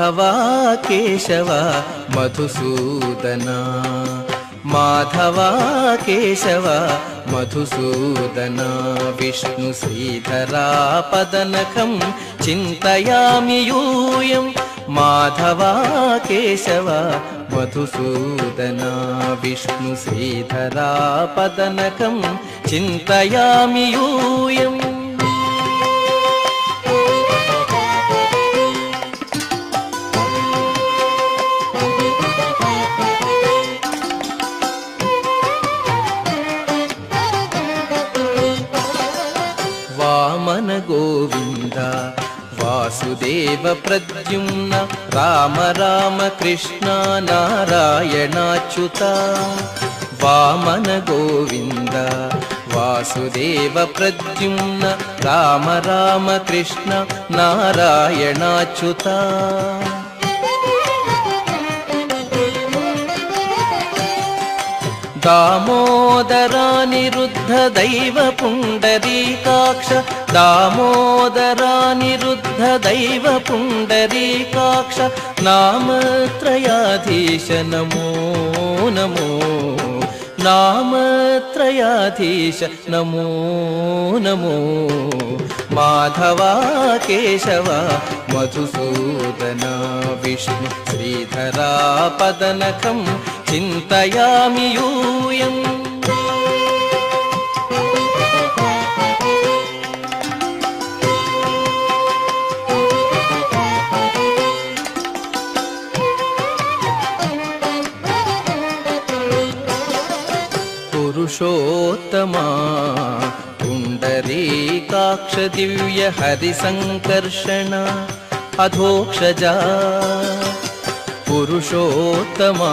మాధవా కేశవ మధుసూదనా మాధవా కేశవ మధుసూదనా విష్ణు శ్రీధరా పదనఖం చింతయామి యూయం మాధవా కేశవ మధుసూదనా విష్ణు శ్రీధరా పదనఖం చింతయామి యూయం వామన గోవింద వాసుదేవ ప్రద్యుమ్న రామ రామ కృష్ణ నారాయణాచ్యుత వామన గోవింద వాసుదేవ ప్రద్యుమ్న రామ రామ కృష్ణ నారాయణాచ్యుత దామోదరానిరుద్ధ దైవ పుండరీకాక్ష దామోదరానిరుద్ధ దైవ పుండరీకాక్ష నామత్రయాధీశ నమో నమో నామత్రయాధీశ నమో నమో మాధవా కేశవ మధుసూదనా విష్ణు శ్రీధరా పదనఖం చింతయామి యూయం పురుషోత్తమా పుండరీకాక్ష దివ్య హరిసంకర్షణ అధోక్షజా పురుషోత్తమా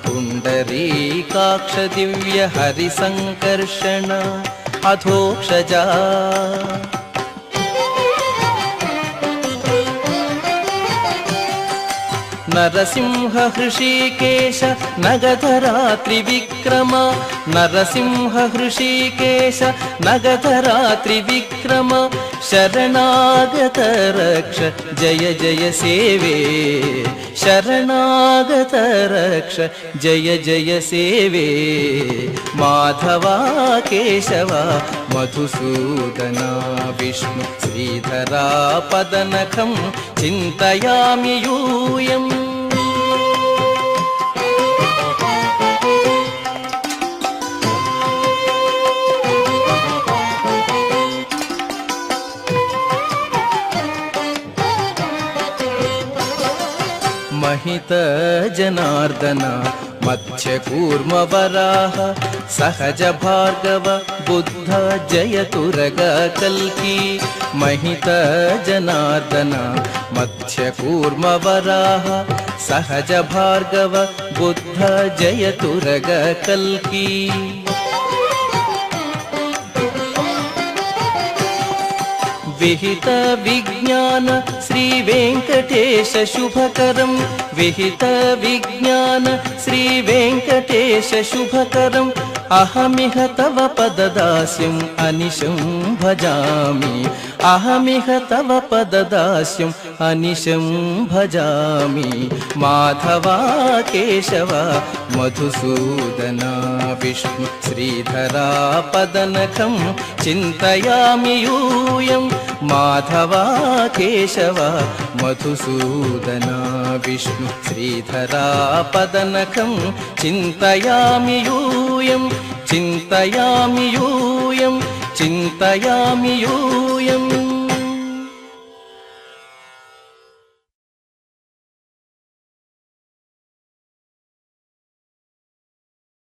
పుండరీకాక్ష దివ్య హరిసంకర్షణ అధోక్షజా నరసింహ హృషీకేశ నగధరా త్రివిక్రమ నరసింహ హృషీకేశ నగధరా త్రివిక్రమ శరణాగత రక్ష జయ జయ సేవే శరణాగత రక్ష జయ జయ సేవే మాధవా కేశవ మధుసూదనా విష్ణు శ్రీధరా పదనఖం చింతయామి యూయం महित जनार्दन मत्स्यकूर्म वराह सहज भार्गव बुद्ध जयतुरग कल्की महित जनार्दन मत्स्यकूर्म वराह सहज भार्गव बुद्ध जयतुरग कल्की विहित विज्ञान श्री वेंकटेश शुभकरं विहित विज्ञान श्री वेंकटेश शुभकरं अहमिह तव पददास्यम् अनिशं भजामि अहमिह तव पददास्यम् अनिशं भजामि माधवा केशव मधुसूदना विष्णु श्रीधरा पदनखं चिन्तयामि यूयं माधवा केशव मधुसूदना विष्णु श्रीधरा पदनखं चिन्तयामि यूयं चिन्तयामि यूयं चिन्तयामि यूयम्